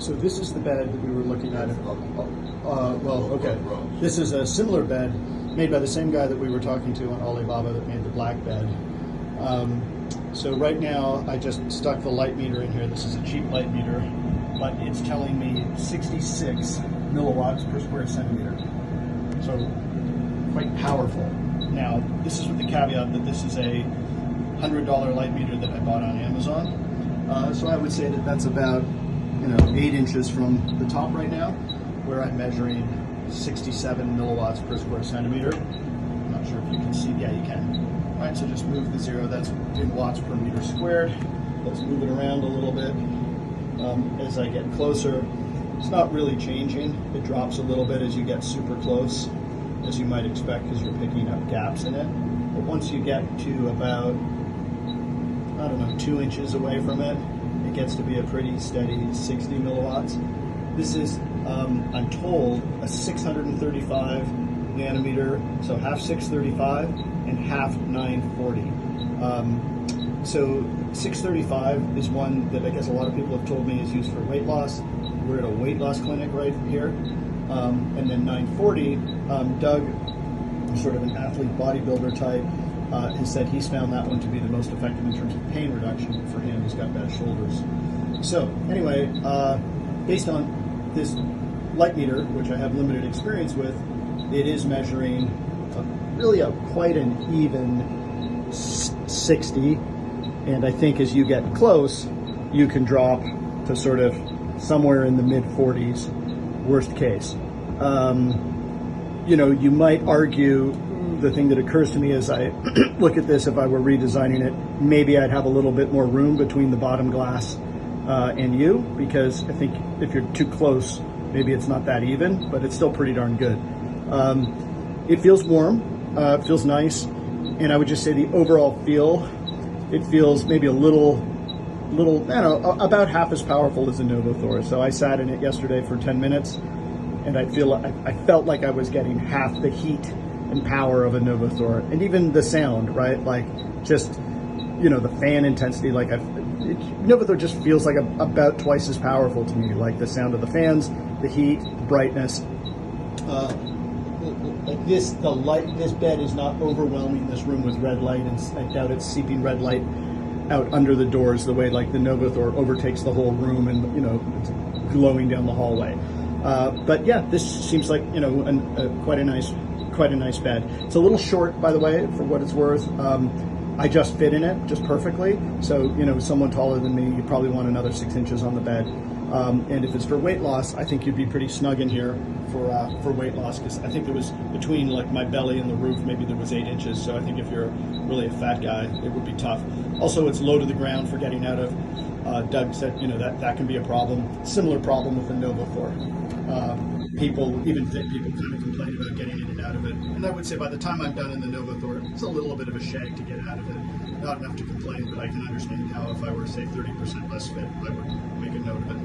So this is the bed that we were looking at. Well, okay. This is a similar bed made by the same guy that we were talking to on Alibaba that made the black bed. So right now I just stuck the light meter in here. This is a cheap light meter, but it's telling me 66 milliwatts per square centimeter. So quite powerful. Now, this is with the caveat that this is a $100 light meter that I bought on Amazon. So I would say that that's about 8 inches from the top right now, where I'm measuring 67 milliwatts per square centimeter. I'm not sure if you can see. Yeah, you can. All right, so just move the 0. That's in watts per meter squared. Let's move it around a little bit. As I get closer, it's not really changing. It drops a little bit as you get super close, as you might expect, because you're picking up gaps in it. But once you get to about, 2 inches away from it, it gets to be a pretty steady 60 milliwatts. This is, I'm told, a 635 nanometer, so half 635 and half 940. So 635 is one that I guess a lot of people have told me is used for weight loss. We're at a weight loss clinic right here. And then 940, Doug, sort of an athlete bodybuilder type, has said he's found that one to be the most effective in terms of pain reduction for him. He's got bad shoulders. So anyway, based on this light meter, which I have limited experience with, it is measuring quite an even 60. And I think as you get close, you can drop to sort of somewhere in the mid 40s, worst case. You might argue, the thing that occurs to me as I look at this, if I were redesigning it, maybe I'd have a little bit more room between the bottom glass and you, because I think if you're too close, maybe it's not that even, but it's still pretty darn good. It feels warm, it feels nice, and I would just say the overall feel, it feels maybe a little, I don't know, about half as powerful as a Novathor. So I sat in it yesterday for 10 minutes, and I felt like I was getting half the heat and power of a Novathor, and even the sound, right? Like just, the fan intensity, Novathor just feels like about twice as powerful to me, like the sound of the fans, the heat, brightness. This bed is not overwhelming this room with red light, and I doubt it's seeping red light out under the doors the way like the Novathor overtakes the whole room and it's glowing down the hallway. But yeah, this seems like quite a nice bed. It's a little short, by the way, for what it's worth. I just fit in it just perfectly. So someone taller than me, you probably want another 6 inches on the bed. And if it's for weight loss, I think you'd be pretty snug in here for weight loss, because I think there was between like my belly and the roof, maybe there was 8 inches. So I think if you're really a fat guy, it would be tough. Also, it's low to the ground for getting out of. Doug said, that can be a problem. Similar problem with the Novathor. Even fit people kind of complain about getting in and out of it. And I would say by the time I'm done in the Novathor, it's a little bit of a shag to get out of it. Not enough to complain, but I can understand how if I were, say, 30% less fit, I would make a note of it.